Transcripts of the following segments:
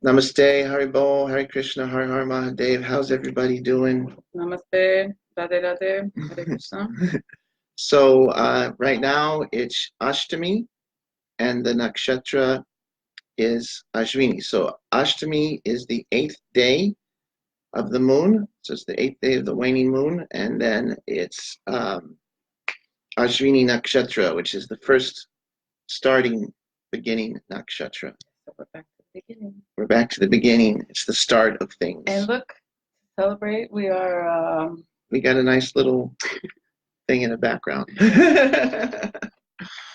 Namaste, Haribol, Hare Krishna, Har Har Mahadev. How's everybody doing? Namaste, Radhe Radhe, Hare Krishna. So right now it's Ashtami and the nakshatra is Ashvini. So Ashtami is the 8th day of the moon. So it's the 8th day of the waning moon. And then it's Ashvini nakshatra, which is the first beginning nakshatra. So we're back to the beginning. We're back to the beginning. It's the start of things. And look, to celebrate, we got a nice little thing in the background.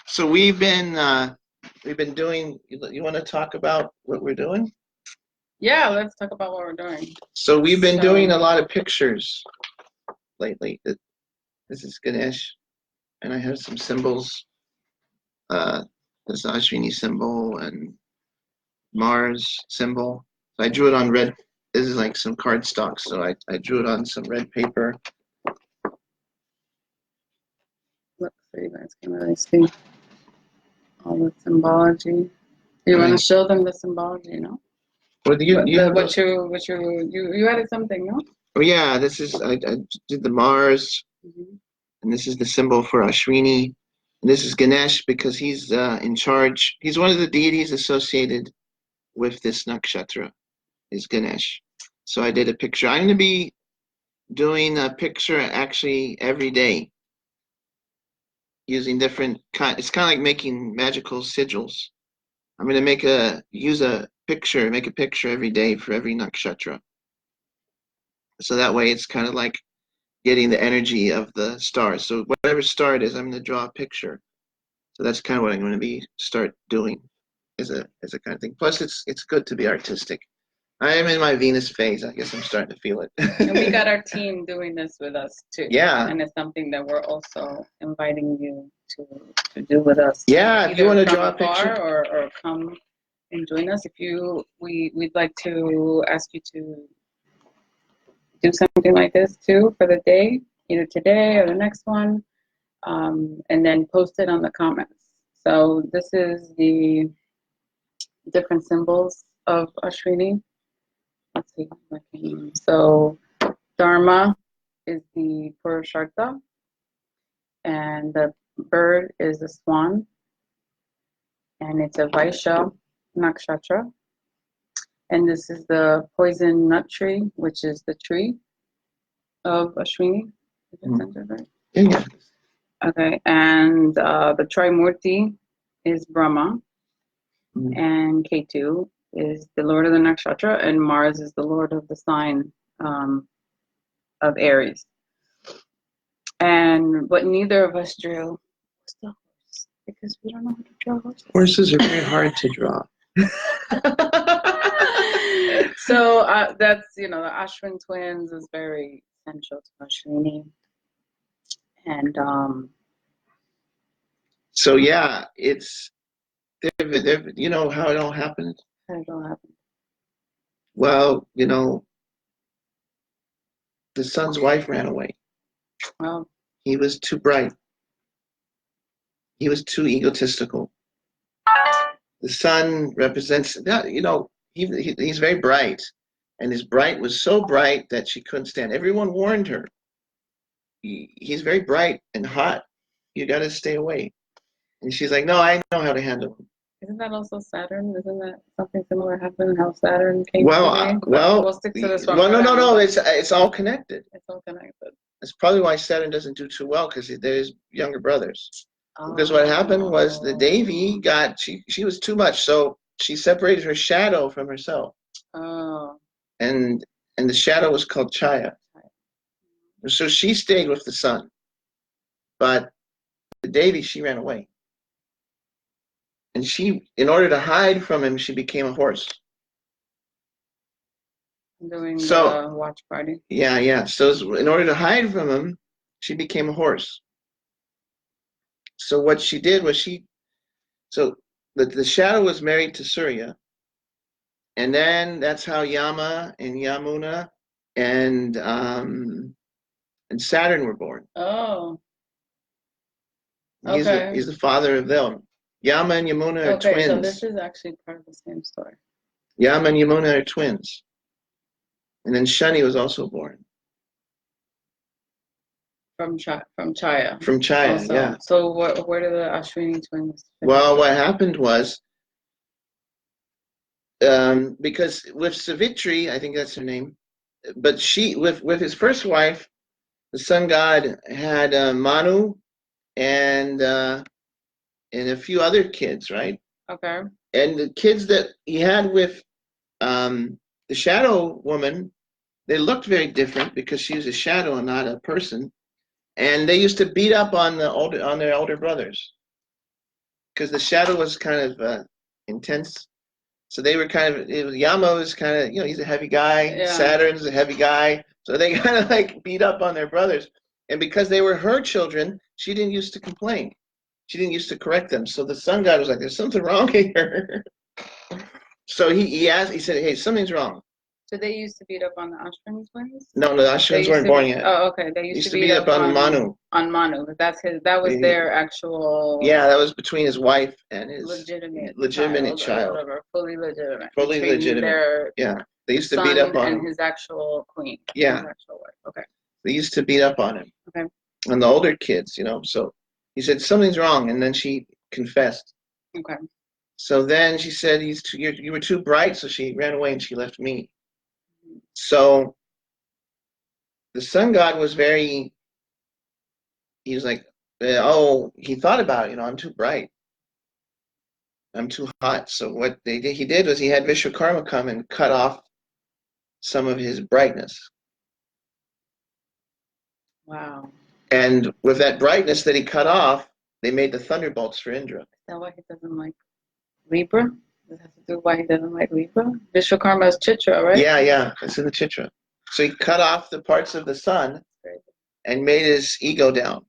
So we've been doing. You want to talk about what we're doing? Yeah, let's talk about what we're doing. So we've been doing a lot of pictures lately. This is Ganesh, and I have some symbols. This Ashvini symbol and Mars symbol. So I drew it on red. This is like some cardstock, so I drew it on some red paper. Look, so you guys can really see all the symbology. You want to show them the symbology, you know? Well, you added something, no? Oh yeah, this is I did the Mars, and this is the symbol for Ashwini, and this is Ganesh because he's in charge. He's one of the deities associated with this nakshatra, is Ganesh. So I did a picture. I'm going to be doing a picture actually every day, using different kind. It's kind of like making magical sigils. I'm going to make a picture every day for every nakshatra. So that way it's kind of like getting the energy of the stars. So whatever star it is, I'm going to draw a picture. So that's kind of what I'm going to start doing as a kind of thing. Plus it's good to be artistic. I am in my Venus phase. I guess I'm starting to feel it. And we got our team doing this with us too. Yeah. And it's something that we're also inviting you to do with us. Yeah, if you want to draw a picture or come and join us. We'd like to ask you to do something like this too for the day, either today or the next one, and then post it on the comments. So this is the different symbols of Ashwini. Let's see. So Dharma is the Purushartha, and the bird is the swan, and it's a Vaishya nakshatra. And this is the poison nut tree, which is the tree of Ashwini. Is it centered right? Yeah. Okay, and the Trimurti is Brahma, and Ketu is the lord of the nakshatra, and Mars is the lord of the sign of Aries. And what neither of us drew was the horse, because we don't know how to draw horses. Horses are very hard to draw. So that's, the Ashwin twins is very essential to Ashwini. And so yeah, it's you know how it all happened? How it all happened? Well, the son's wife ran away. Well, he was too bright. He was too egotistical. The son represents that, he's very bright, and his bright was so bright that she couldn't stand. Everyone warned her. He's very bright and hot. You got to stay away. And she's like, no, I know how to handle him. Isn't that also Saturn? Isn't that something similar happened? How Saturn came we'll stick to this one. Well, no. It's all connected. It's all connected. That's probably why Saturn doesn't do too well, because there's younger brothers. Because what happened was the Devi she was too much, so she separated her shadow from herself. Oh. And the shadow was called Chaya. So she stayed with the sun. But the Devi, she ran away. And in order to hide from him, she became a horse. Doing the watch party. Yeah. So in order to hide from him, she became a horse. So what she did was the shadow was married to Surya, and then that's how Yama and Yamuna and Saturn were born. Oh. Okay. He's the father of them. Yama and Yamuna are twins. So this is actually part of the same story. Yama and Yamuna are twins. And then Shani was also born. From Chaya. From Chaya, Also. yeah. So where do the Ashwini twins fit? Well, what happened was, because with Savitri, I think that's her name, but she, with his first wife, the sun god had Manu and a few other kids, right? Okay. And the kids that he had with the shadow woman, they looked very different because she was a shadow and not a person. And they used to beat up on their older brothers because the shadow was kind of intense. So they were kind of, Yama was kind of, he's a heavy guy. Yeah. Saturn's a heavy guy. So they kind of like beat up on their brothers. And because they were her children, she didn't used to complain. She didn't used to correct them. So the sun god was like, there's something wrong here. So he asked, he said, hey, something's wrong. So they used to beat up on the Ashwini twins? No, the Ashwins weren't born yet. Oh, okay. They used to beat up on Manu. On Manu. That was their actual. Yeah, that was between his wife and his legitimate child. Whatever, fully legitimate. Fully legitimate. Yeah, they used to beat up on him. And his actual queen. Yeah. His actual wife. Okay. They used to beat up on him. Okay. And the older kids, So he said something's wrong, and then she confessed. Okay. So then she said, you were too bright, so she ran away and she left me. So the sun god was he was like, he thought about it, I'm too bright. I'm too hot. So what he did was he had Vishwakarma come and cut off some of his brightness. Wow. And with that brightness that he cut off, they made the thunderbolts for Indra. Is that why he doesn't like Libra? Does that have to do why he doesn't like Libra? Vishwakarma is Chitra, right? Yeah. It's in the Chitra. So he cut off the parts of the sun and made his ego down.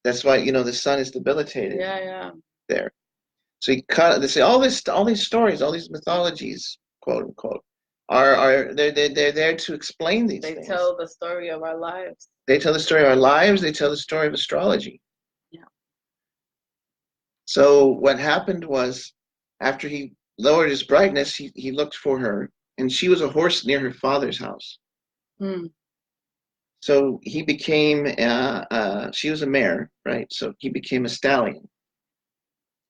That's why, the sun is debilitated. Yeah. There. So he they say all these stories, all these mythologies, quote unquote, they're there to explain these things. They tell the story of our lives. They tell the story of our lives. They tell the story of astrology. Yeah. So what happened was, after he lowered his brightness, he looked for her, and she was a horse near her father's house. So he became, she was a mare, right? So he became a stallion.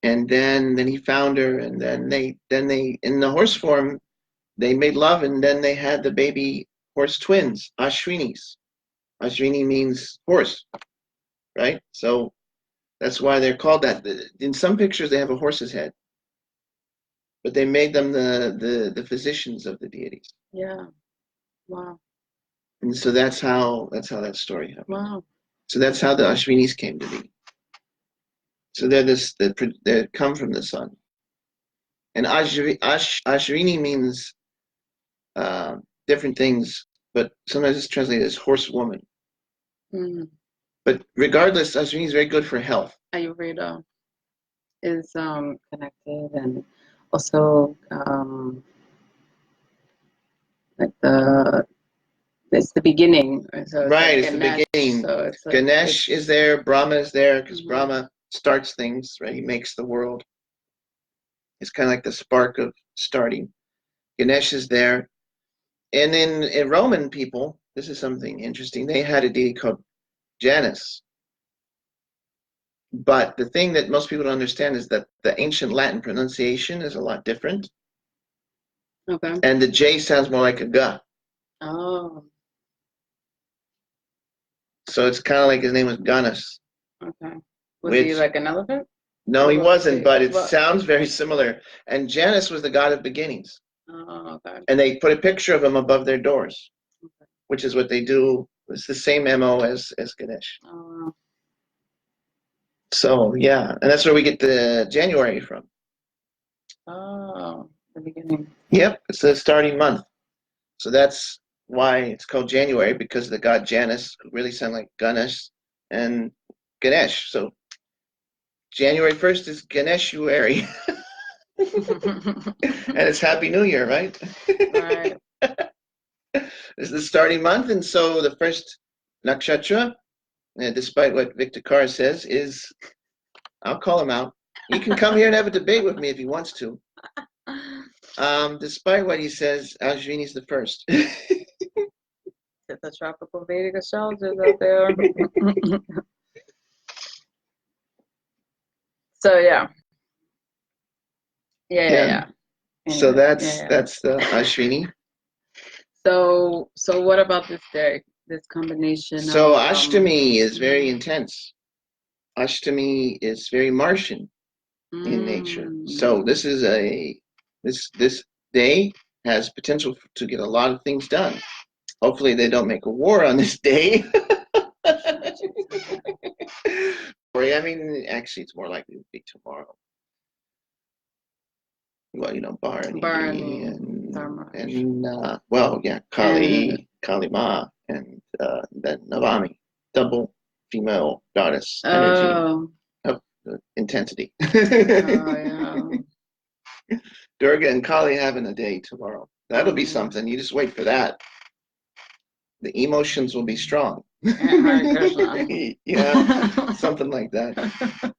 And then he found her, and then they in the horse form, they made love, and then they had the baby horse twins, Ashwinis. Ashwini means horse, right? So that's why they're called that. In some pictures, they have a horse's head, but they made them the physicians of the deities. Yeah. Wow. And so that's how that story happened. Wow. So that's how the Ashwinis came to be. So they come from the sun. And Ashwini means different things, but sometimes it's translated as horsewoman. But regardless, Ashwini is very good for health. Ayurveda is connected, and also like it's the beginning. So right, it's the beginning. So Ganesh is there, Brahma is there, because Brahma starts things, right? He makes the world. It's kind of like the spark of starting. Ganesh is there. And in Roman people, this is something interesting, they had a deity called Janus. But the thing that most people don't understand is that the ancient Latin pronunciation is a lot different. Okay. And the J sounds more like a G. Oh. So it's kind of like his name was Ganus. Okay. Was he like an elephant? No, he wasn't, but it sounds very similar. And Janus was the god of beginnings. Oh, okay. And they put a picture of him above their doors, which is what they do. It's the same MO as Ganesh. Oh. So, yeah. And that's where we get the January from. Oh, the beginning. Yep, it's the starting month. So that's why it's called January, because the god Janus really sound like Ganesh and Ganesh. So January 1st is Ganeshuary. And it's Happy New Year, right? Right. This is the starting month, and so the first nakshatra, despite what Victor Carr says, is, I'll call him out. He can come here and have a debate with me if he wants to. Despite what he says, Ashwini's the first. Get the tropical Vedic astrologers out there. So yeah. Yeah. So Anyway, that's the Ashwini. So what about this day? This combination So of Ashtami is very intense. Ashtami is very Martian in nature. So this is this day has potential to get a lot of things done. Hopefully they don't make a war on this day. I mean, actually, it's more likely to be tomorrow. Well, Bharani and well, yeah, Kali, Kalima, and then Navami, double female goddess energy of intensity. Durga and Kali having a day tomorrow. That'll be something. You just wait for that. The emotions will be strong. Yeah, something like that.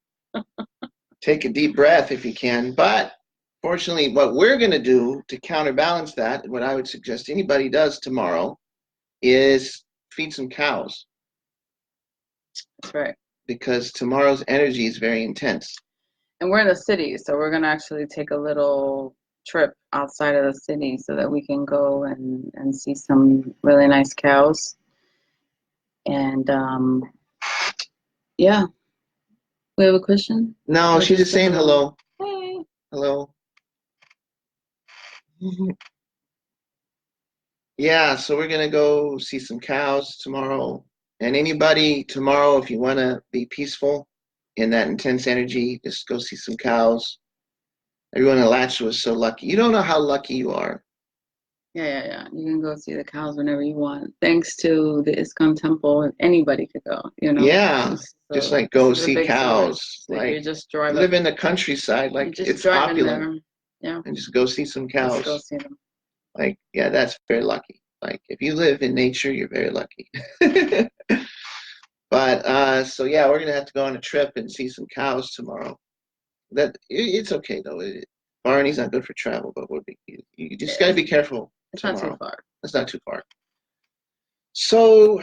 Take a deep breath if you can. But fortunately, what we're going to do to counterbalance that, what I would suggest anybody does tomorrow, is feed some cows. That's right. Because tomorrow's energy is very intense. And we're in the city, so we're going to actually take a little trip outside of the city so that we can go and see some really nice cows. And yeah. We have a question? No, she's just saying hello. Hey. Hello. Yeah, so we're going to go see some cows tomorrow. And anybody tomorrow, if you want to be peaceful in that intense energy, just go see some cows. Everyone in Alachua is so lucky. You don't know how lucky you are. Yeah. You can go see the cows whenever you want. Thanks to the ISKCON temple, anybody could go, Yeah, so just like go see cows. Like you just drive live in the countryside, like it's opulent. Yeah. And just go see some cows. Just go see them. Like, yeah, that's very lucky. Like, if you live in nature, you're very lucky. But, so yeah, we're going to have to go on a trip and see some cows tomorrow. It's okay, though. Barney's not good for travel, but you just got to be careful. It's not too far. It's not too far. So,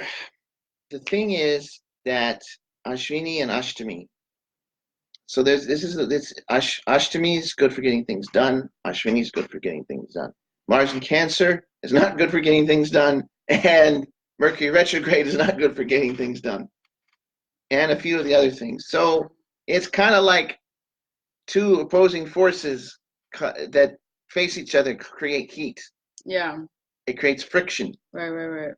the thing is that Ashwini and Ashtami. So Ashtami is good for getting things done. Ashwini is good for getting things done. Mars in Cancer is not good for getting things done, and Mercury retrograde is not good for getting things done, and a few of the other things. So it's kind of like two opposing forces that face each other create heat. Yeah. It creates friction. Right.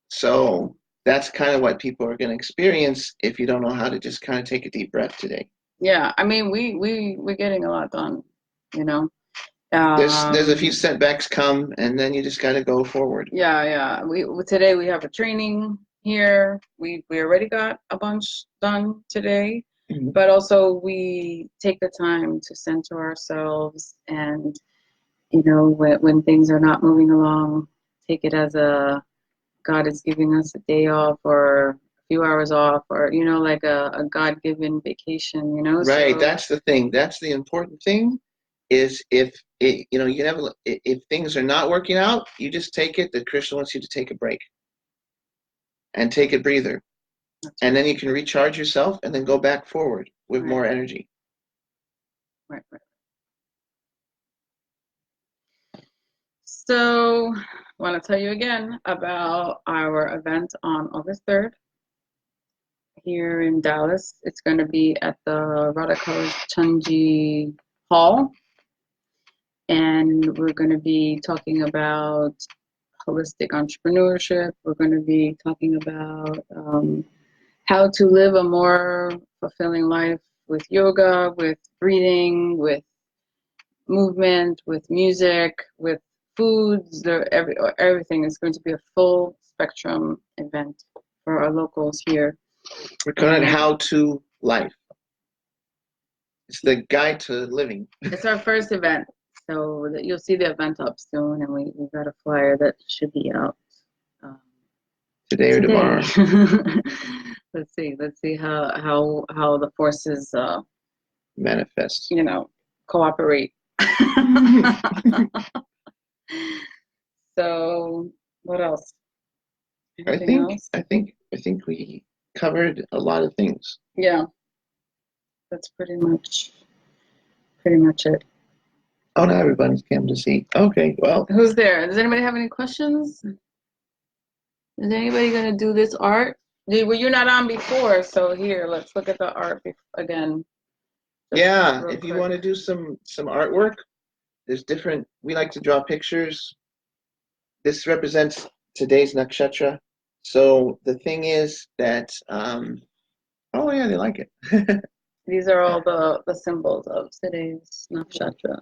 So that's kind of what people are going to experience if you don't know how to just kind of take a deep breath today. Yeah, I mean, we're getting a lot done, There's a few setbacks come, and then you just got to go forward. Yeah. Today we have a training here. We already got a bunch done today, but also we take the time to center ourselves, and when things are not moving along, take it as God is giving us a day off or a few hours off, or like a God-given vacation. Right. So, that's the thing. That's the important thing. Is if if things are not working out, you just take it that Krishna wants you to take a break and take a breather, and then you can recharge yourself and then go back forward with more energy. Right. So, I want to tell you again about our event on August 3rd here in Dallas. It's going to be at the Radha College Chanji Hall. And we're going to be talking about holistic entrepreneurship. We're going to be talking about how to live a more fulfilling life with yoga, with breathing, with movement, with music, with foods. Everything is going to be a full spectrum event for our locals here. We're calling it How to Life. It's the guide to living. It's our first event. So you'll see the event up soon, and we've got a flyer that should be out today or tomorrow. Let's see how the forces manifest. Cooperate So, what else? I Anything else? think we covered a lot of things. Yeah, that's pretty much it. Oh, now everybody's came to see. Okay, well, Who's there? Does anybody have any questions? Is anybody gonna do this art? Well, you're not on before, so here, let's look at the art again. yeah, real if you quick. want to do some artwork, there's different. We like to draw pictures. This represents today's nakshatra. So the thing is that, oh yeah, they like it. These are all the symbols of today's nakshatra.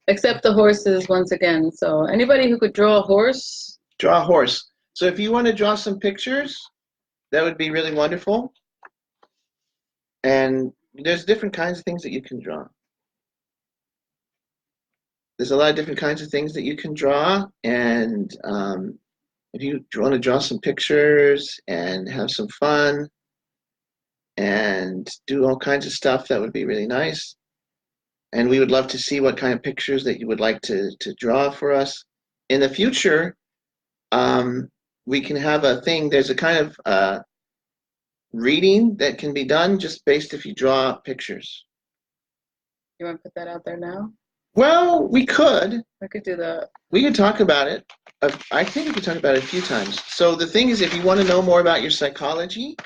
Except the horses once again. So anybody who could draw a horse. Draw a horse. So if you want to draw some pictures, that would be really wonderful. And there's different kinds of things that you can draw. There's a lot of different kinds of things that you can draw. And if you want to draw some pictures and have some fun and do all kinds of stuff, that would be really nice. And we would love to see what kind of pictures that you would like to draw for us. In the future, we can have a thing. There's a kind of reading that can be done just based if you draw pictures. You want to put that out there now? Well, we could. I could do that. We could talk about it. I think we could talk about it a few times. So the thing is, if you want to know more about your psychology,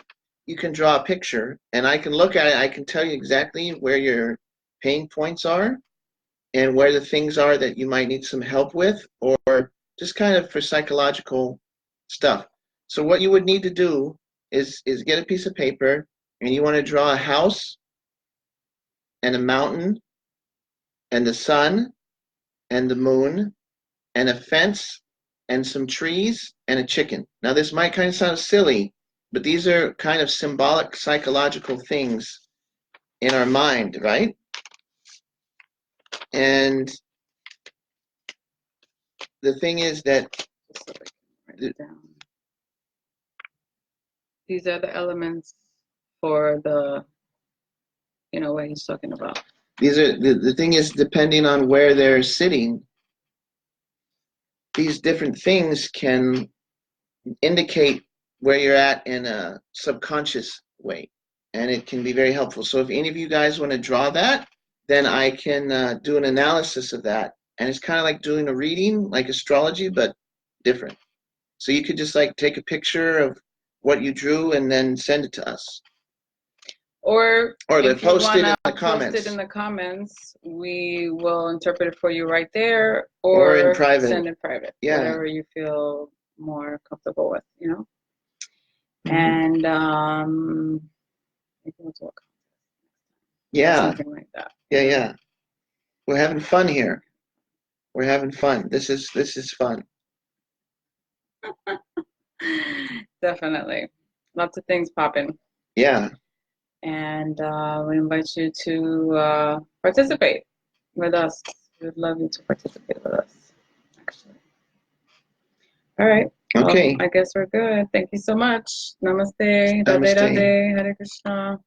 you can draw a picture, and I can look at it. I can tell you exactly where your pain points are and where the things are that you might need some help with, or just kind of for psychological stuff. So what you would need to do is get a piece of paper, and you want to draw a house and a mountain and the sun and the moon and a fence and some trees and a chicken. Now this might kind of sound silly, but these are kind of symbolic psychological things in our mind, right? And the thing is that Just so I can write it down. These are the elements for the, what he's talking about. these are the thing is, depending on where they're sitting, these different things can indicate where you're at in a subconscious way, and it can be very helpful. So if any of you guys want to draw that, then I can do an analysis of that, and it's kind of like doing a reading, like astrology, but different. So you could just like take a picture of what you drew and then send it to us. Or if you post it in want the to comments. post it in the comments, we will interpret it for you right there, Or in private. send it private. Yeah. Whatever you feel more comfortable with, Mhm. And maybe we'll talk. Yeah. Something like that. Yeah. We're having fun here. We're having fun. This is fun. Definitely. Lots of things popping. Yeah. And we invite you to participate with us. We would love you to participate with us, actually. All right. Okay. Well, I guess we're good. Thank you so much. Namaste. Namaste. Radhe Radhe. Hare Krishna.